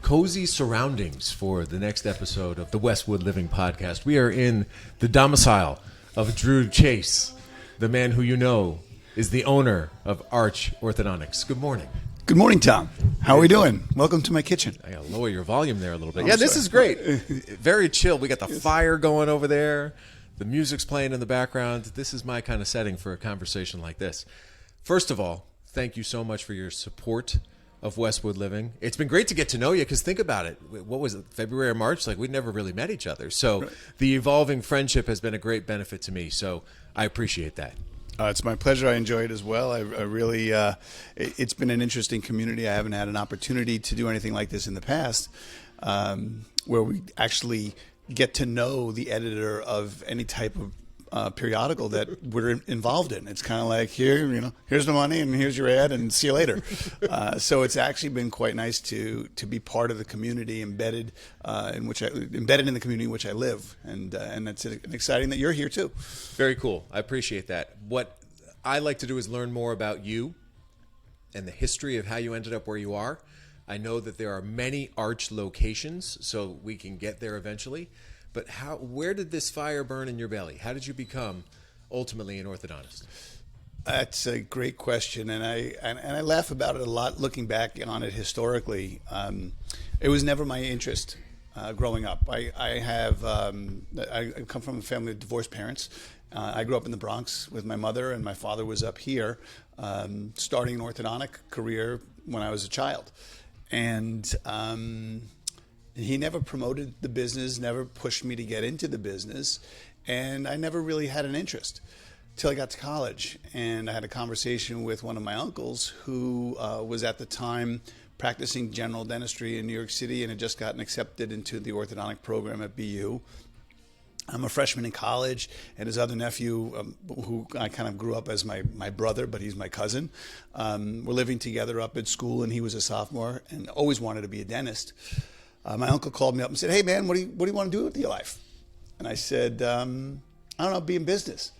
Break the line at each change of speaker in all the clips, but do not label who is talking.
cozy surroundings for the next episode of the Westwood Living Podcast. We are in the domicile of Drew Chase, the man who you know is the owner of Arch Orthodontics. Good morning.
Good morning, Tom. How are we doing? Welcome to my kitchen.
I gotta lower your volume there a little bit.
Oh,
yeah, this
sorry.
is great. Very chill. We got the fire going over there. The music's playing in the background. This is my kind of setting for a conversation like this. First of all, thank you so much for your support of Westwood Living. It's been great to get to know you because think about it. What was it, February or March? Like, we'd never really met each other. So right. The evolving friendship has been a great benefit to me. So I appreciate that.
It's my pleasure. I enjoy it as well. I really, it's been an interesting community. I haven't had an opportunity to do anything like this in the past, where we actually get to know the editor of any type of periodical that we're involved in. It's kind of like, here's the money and here's your ad and see you later. So it's actually been quite nice to be part of the community, embedded in the community in which I live, and it's exciting that you're here too.
Very cool. I appreciate that. What I like to do is learn more about you and the history of how you ended up where you are. I know that there are many Arch locations, so we can get there eventually. But where did this fire burn in your belly? How did you become ultimately an orthodontist?
That's a great question, and I laugh about it a lot looking back on it historically. It was never my interest growing up. I come from a family of divorced parents. I grew up in the Bronx with my mother, and my father was up here, starting an orthodontic career when I was a child. And he never promoted the business, never pushed me to get into the business, and I never really had an interest till I got to college. And I had a conversation with one of my uncles who was at the time practicing general dentistry in New York City and had just gotten accepted into the orthodontic program at BU. I'm a freshman in college, and his other nephew, who I kind of grew up as my brother, but he's my cousin, we're living together up at school, and he was a sophomore and always wanted to be a dentist. My uncle called me up and said, "Hey, man, what do you want to do with your life?" And I said, "I don't know, be in business."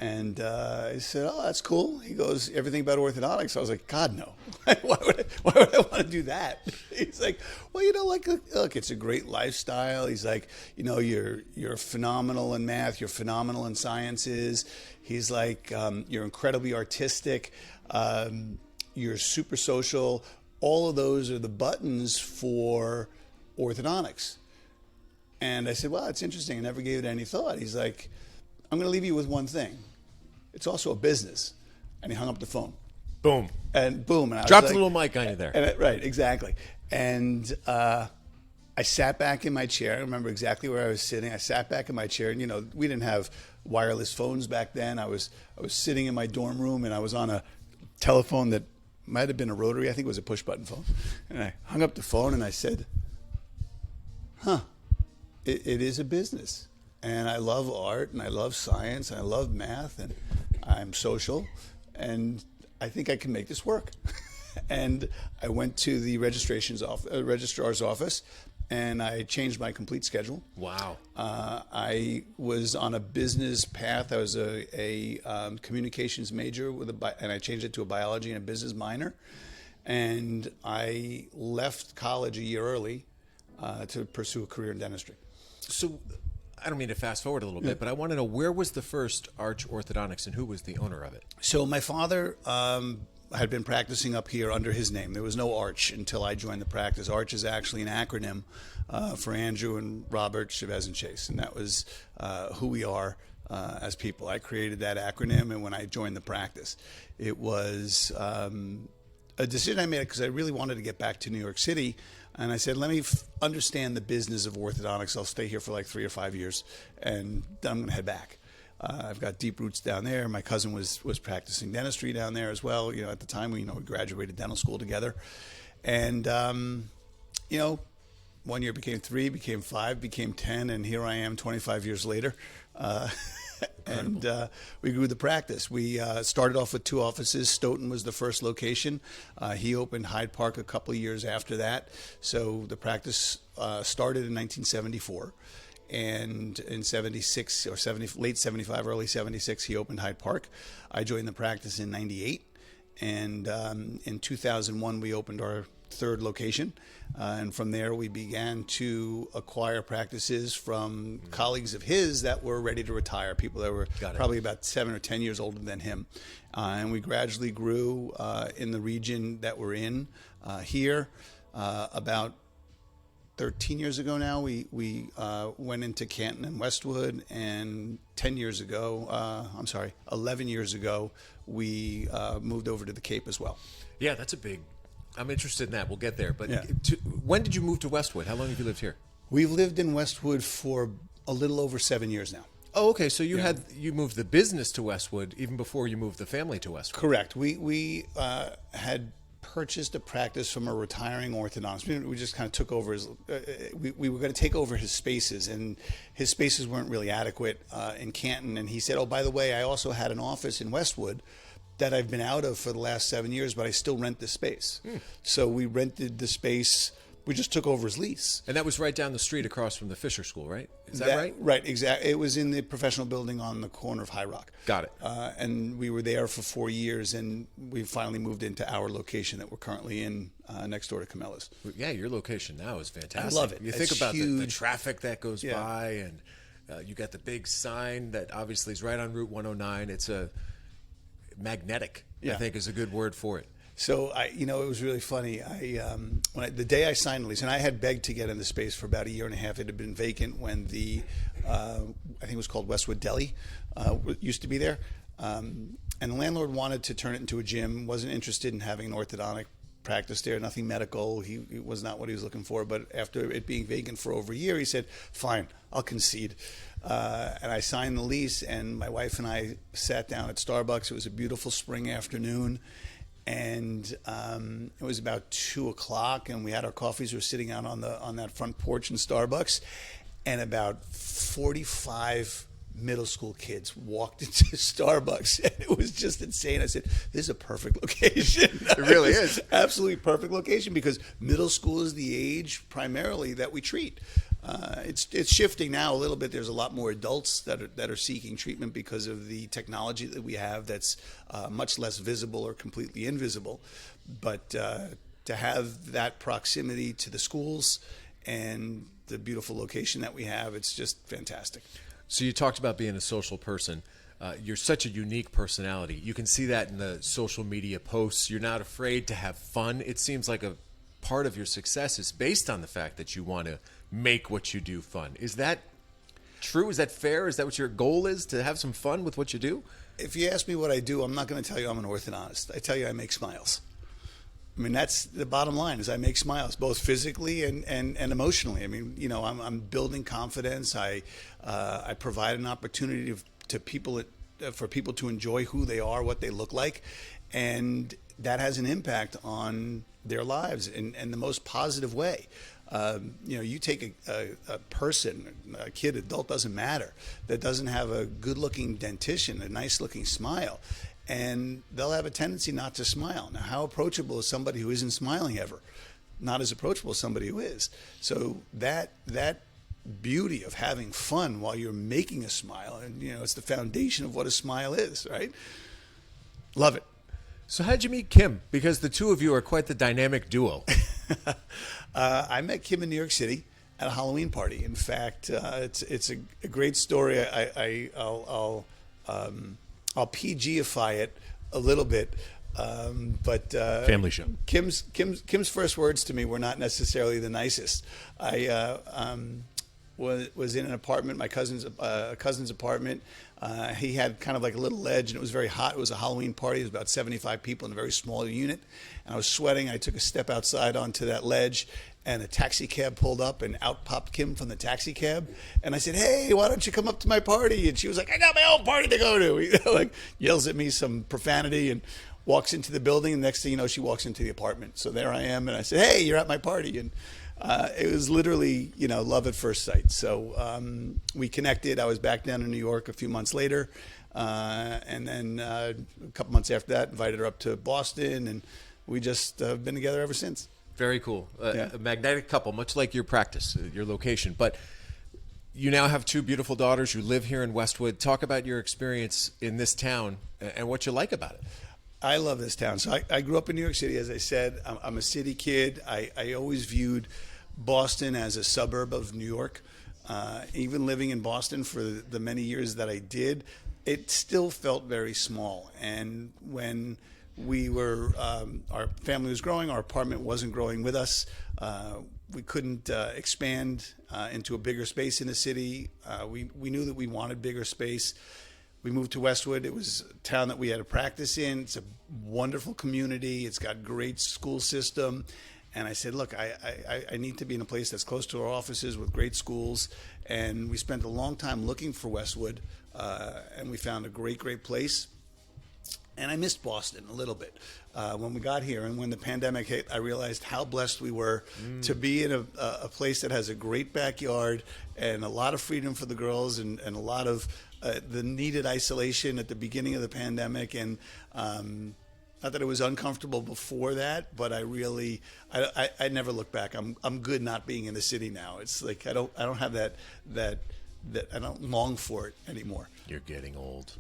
And he said, "Oh, that's cool." He goes, "Everything about orthodontics." I was like, "God, no. Why would I want to do that?" He's like, "Well, look, it's a great lifestyle." He's like, "You're phenomenal in math. You're phenomenal in sciences." He's like, "You're incredibly artistic. You're super social. All of those are the buttons for orthodontics." And I said, "Well, it's interesting. I never gave it any thought." He's like, "I'm going to leave you with one thing. It's also a business." And he hung up the phone.
Boom.
And boom. And I
dropped
was
a little mic on you there.
Right, exactly. And I sat back in my chair. I remember exactly where I was sitting. I sat back in my chair, and we didn't have wireless phones back then. I was sitting in my dorm room, and I was on a telephone that might have been a rotary. I think it was a push-button phone. And I hung up the phone, and I said, it is a business. And I love art, and I love science, and I love math, and I'm social, and I think I can make this work." And I went to the registrar's office, and I changed my complete schedule.
Wow.
I was on a business path. I was a communications major and I changed it to a biology and a business minor. And I left college a year early to pursue a career in dentistry.
So I don't mean to fast forward a little bit, but I want to know, where was the first Arch Orthodontics and who was the owner of it?
So my father had been practicing up here under his name. There was no Arch until I joined the practice. Arch is actually an acronym for Andrew and Robert, Chavez and Chase, and that was who we are as people. I created that acronym, and when I joined the practice, it was a decision I made because I really wanted to get back to New York City. And I said, let me understand the business of orthodontics. I'll stay here for like 3 or 5 years, and then I'm going to head back. I've got deep roots down there. My cousin was practicing dentistry down there as well. At the time, we graduated dental school together. And, 1 year became 3, became 5, became 10, and here I am 25 years later. And we grew the practice. We started off with 2 offices. Stoughton was the first location. He opened Hyde Park a couple of years after that. So the practice started in 1974. And in 76 or 70, late 75, early 76, he opened Hyde Park. I joined the practice in 98. And in 2001, we opened our third location. And from there, we began to acquire practices from colleagues of his that were ready to retire, people that were probably about 7 or 10 years older than him. And we gradually grew in the region that we're in here. About 13 years ago now, we went into Canton and Westwood, and 11 years ago, we moved over to the Cape as well.
Yeah, that's a big... I'm interested in that. We'll get there. But when did you move to Westwood? How long have you lived here?
We've lived in Westwood for a little over 7 years now.
Oh, okay. So you moved the business to Westwood even before you moved the family to Westwood.
Correct. We had purchased a practice from a retiring orthodontist. We just kind of took over his. We were going to take over his spaces, and his spaces weren't really adequate in Canton. And he said, "Oh, by the way, I also had an office in Westwood that I've been out of for the last 7 years, but I still rent the space." So we rented the space. We just took over his lease.
And that was right down the street across from the Fisher School, right? Is that right?
Right, exactly. It was in the professional building on the corner of High Rock.
Got it.
And we were there for 4 years, and we finally moved into our location that we're currently in next door to Camellas.
Yeah, your location now is fantastic.
I love it.
You think about the traffic that goes by, and you got the big sign that obviously is right on Route 109. It's a magnetic, I think is a good word for it.
So it was really funny. The day I signed the lease, and I had begged to get in the space for about a year and a half. It had been vacant when I think it was called Westwood Deli, used to be there. And the landlord wanted to turn it into a gym, wasn't interested in having an orthodontic practice there, nothing medical. It was not what he was looking for. But after it being vacant for over a year, he said, "Fine, I'll concede." And I signed the lease, and my wife and I sat down at Starbucks. It was a beautiful spring afternoon. And it was about 2:00, and we had our coffees. We were sitting out on that front porch in Starbucks, and about 45 middle school kids walked into Starbucks, and it was just insane. I said, "This is a perfect location."
It really is.
Absolutely perfect location, because middle school is the age primarily that we treat. It's shifting now a little bit. There's a lot more adults that are seeking treatment because of the technology that we have that's much less visible or completely invisible. But to have that proximity to the schools and the beautiful location that we have, it's just fantastic.
So you talked about being a social person. You're such a unique personality. You can see that in the social media posts. You're not afraid to have fun. It seems like a part of your success is based on the fact that you want to make what you do fun. Is that true? Is that fair? Is that what your goal is, to have some fun with what you do?
If you ask me what I do, I'm not going to tell you I'm an orthodontist. I tell you I make smiles. I mean, that's the bottom line, is I make smiles, both physically and emotionally. I mean, I'm building confidence. I provide an opportunity to people for people to enjoy who they are, what they look like, and that has an impact on their lives in the most positive way. You take a person, a kid, adult, doesn't matter, that doesn't have a good-looking dentition, a nice-looking smile, and they'll have a tendency not to smile. Now, how approachable is somebody who isn't smiling ever? Not as approachable as somebody who is. So that beauty of having fun while you're making a smile, and it's the foundation of what a smile is, right? Love it.
So how'd you meet Kim? Because the two of you are quite the dynamic duo.
I met Kim in New York City at a Halloween party. In fact, it's a great story. I'll PG-ify it a little bit, but
family show.
Kim's first words to me were not necessarily the nicest. I was in an apartment, my cousin's apartment. He had kind of like a little ledge, and it was very hot. It was a Halloween party. It was about 75 people in a very small unit, and I was sweating. I took a step outside onto that ledge, and a taxi cab pulled up, and out popped Kim from the taxi cab. And I said, "Hey, why don't you come up to my party?" And she was like, "I got my own party to go to." Like yells at me some profanity and walks into the building. And next thing you know, she walks into the apartment. So there I am, and I said, "Hey, you're at my party." And it was literally, love at first sight. So we connected. I was back down in New York a few months later. And then a couple months after that, invited her up to Boston, and we just been together ever since.
Very cool. A magnetic couple, much like your practice, your location. But you now have two beautiful daughters. You live here in Westwood. Talk about your experience in this town and what you like about it.
I love this town. So I grew up in New York City, as I said. I'm a city kid. I always viewed Boston as a suburb of New York. Even living in Boston for the many years that I did, it still felt very small. And when we were, our family was growing, our apartment wasn't growing with us. We couldn't expand into a bigger space in the city. We knew that we wanted bigger space. We moved to Westwood. It was a town that we had a practice in. It's a wonderful community. It's got great school system. And I said, look, I need to be in a place that's close to our offices with great schools. And we spent a long time looking for Westwood, and we found a great place. And I missed Boston a little bit when we got here. And when the pandemic hit, I realized how blessed we were to be in a place that has a great backyard and a lot of freedom for the girls and a lot of the needed isolation at the beginning of the pandemic. And not that it was uncomfortable before that, but I never look back. I'm good not being in the city now. It's like I don't have that I don't long for it anymore.
You're getting old.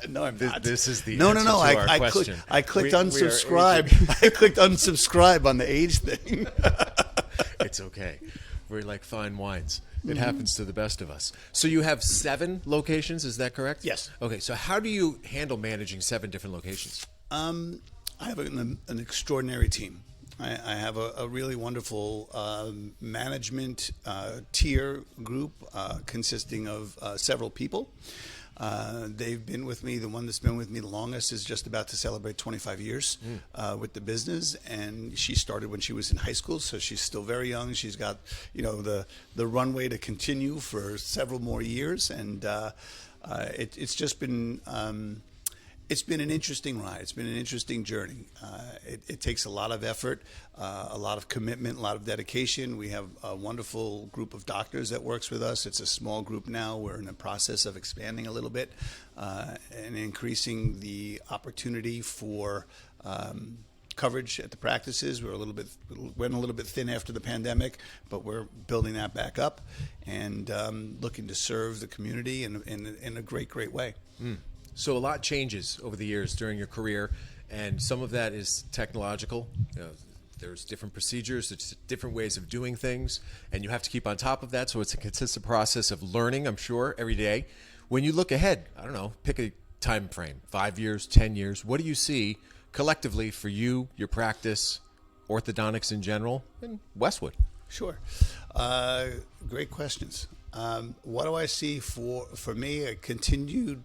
No, I'm not.
This is the
no.
answer to our question.
I clicked unsubscribe. I clicked unsubscribe on the age thing.
It's okay. We're like fine wines. It happens to the best of us. So you have 7 locations, is that correct?
Yes.
Okay, so how do you handle managing 7 different locations?
I have an extraordinary team. I have a really wonderful management tier group consisting of several people. They've been with me. The one that's been with me the longest is just about to celebrate 25 years with the business, and she started when she was in high school, so she's still very young. She's got the runway to continue for several more years, and it's just been it's been an interesting ride. It's been an interesting journey. It takes a lot of effort, a lot of commitment, a lot of dedication. We have a wonderful group of doctors that works with us. It's a small group now. We're in the process of expanding a little bit and increasing the opportunity for coverage at the practices. Went a little bit thin after the pandemic, but we're building that back up and looking to serve the community in a great way.
So a lot changes over the years during your career, and some of that is technological. There's different procedures, there's different ways of doing things, and you have to keep on top of that. So it's a consistent process of learning, I'm sure, every day. When you look ahead, I don't know, pick a time frame, 5 years, 10 years. What do you see collectively for you, your practice, orthodontics in general, and Westwood?
Sure. Great questions. What do I see for me? A continued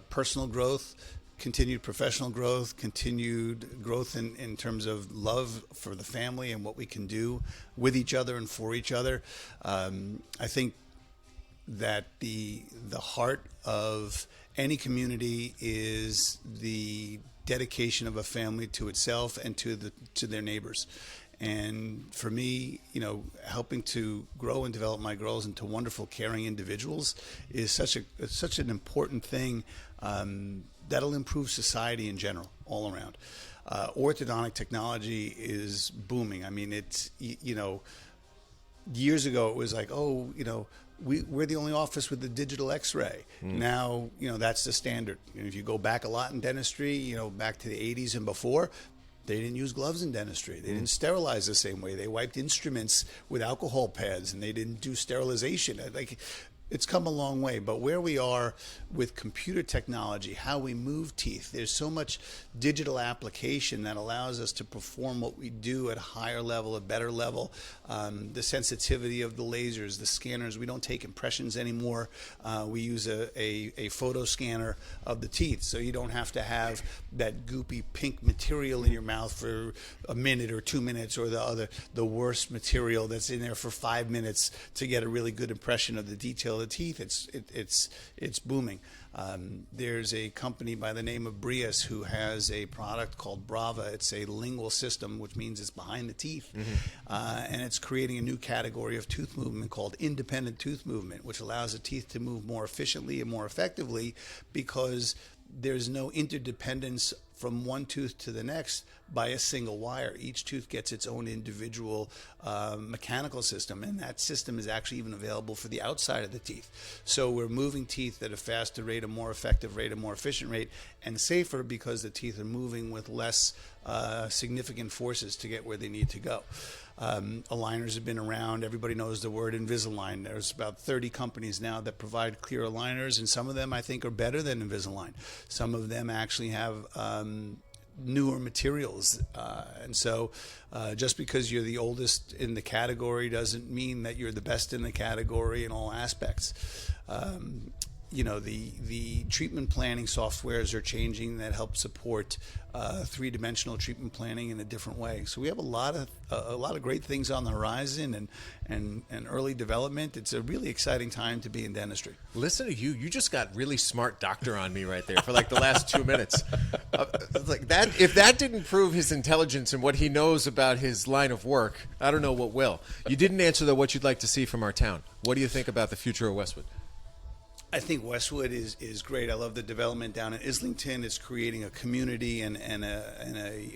personal growth, continued professional growth, continued growth in terms of love for the family and what we can do with each other and for each other. I think that the heart of any community is the dedication of a family to itself and to their neighbors. And for me, helping to grow and develop my girls into wonderful, caring individuals is such an important thing that'll improve society in general, all around. Orthodontic technology is booming. I mean, it's years ago it was like, we're the only office with the digital X-ray. Now, that's the standard. If you go back a lot in dentistry, back to the 80s and before, they didn't use gloves in dentistry. They didn't sterilize the same way. They wiped instruments with alcohol pads, and they didn't do sterilization. It's come a long way, but where we are with computer technology, how we move teeth, there's so much digital application that allows us to perform what we do at a higher level, a better level. The sensitivity of the lasers, the scanners, we don't take impressions anymore. We use a photo scanner of the teeth, so you don't have to have that goopy pink material in your mouth for a minute or 2 minutes, or the worst material that's in there for 5 minutes to get a really good impression of the detail of the teeth. It's booming. There's a company by the name of Brias who has a product called Brava. It's a lingual system, which means it's behind the teeth. And it's creating a new category of tooth movement called independent tooth movement, which allows the teeth to move more efficiently and more effectively because there's no interdependence from one tooth to the next by a single wire. Each tooth gets its own individual mechanical system, and that system is actually even available for the outside of the teeth. So we're moving teeth at a faster rate, a more effective rate, a more efficient rate, and safer because the teeth are moving with less significant forces to get where they need to go. Aligners have been around. Everybody knows the word Invisalign. There's about 30 companies now that provide clear aligners, and some of them I think are better than Invisalign. Some of them actually have newer materials, and so just because you're the oldest in the category doesn't mean that you're the best in the category in all aspects. The treatment planning softwares are changing that help support three-dimensional treatment planning in a different way. So we have a lot of great things on the horizon and early development. It's a really exciting time to be in dentistry.
Listen to you. You just got really smart doctor on me right there for like the last 2 minutes. Like that. If that didn't prove his intelligence and what he knows about his line of work, I don't know what will. You didn't answer though what you'd like to see from our town. What do you think about the future of Westwood?
I think Westwood is great. I love the development down in Islington. It's creating a community and a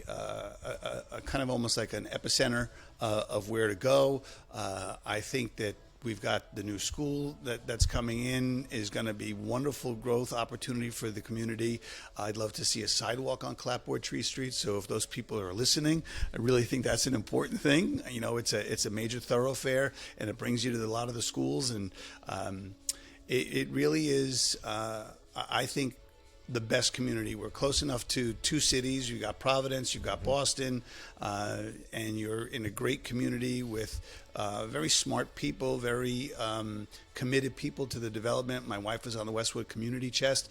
kind of almost like an epicenter of where to go. I think that we've got the new school that's coming in is going to be wonderful growth opportunity for the community. I'd love to see a sidewalk on Clapboard Tree Street. So if those people are listening, I really think that's an important thing. You know, it's a major thoroughfare, and it brings you to a lot of the schools, and it really is, I think, the best community. We're close enough to two cities. You've got Providence, you've got Boston, and you're in a great community with very smart people, very committed people to the development. My wife is on the Westwood Community Chest,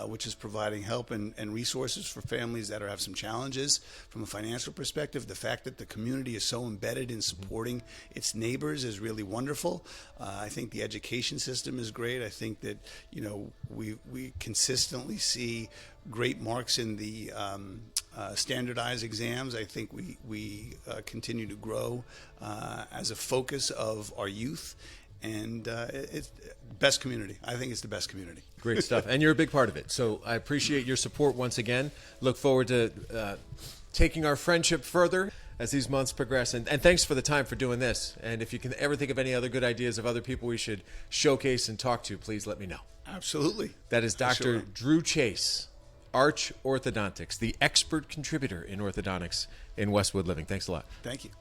which is providing help and resources for families that have some challenges from a financial perspective. The fact that the community is so embedded in supporting its neighbors is really wonderful. I think the education system is great. I think that, you know, we consistently see great marks in the standardized exams. I think we continue to grow as a focus of our youth, and it's best community. I think it's the best community.
Great stuff, and you're a big part of it. So I appreciate your support once again. Look forward to taking our friendship further as these months progress. And thanks for the time for doing this. And if you can ever think of any other good ideas of other people we should showcase and talk to, please let me know.
Absolutely.
That is Dr. Drew Chase, Arch Orthodontics, the expert contributor in orthodontics in Westwood Living. Thanks a lot.
Thank you.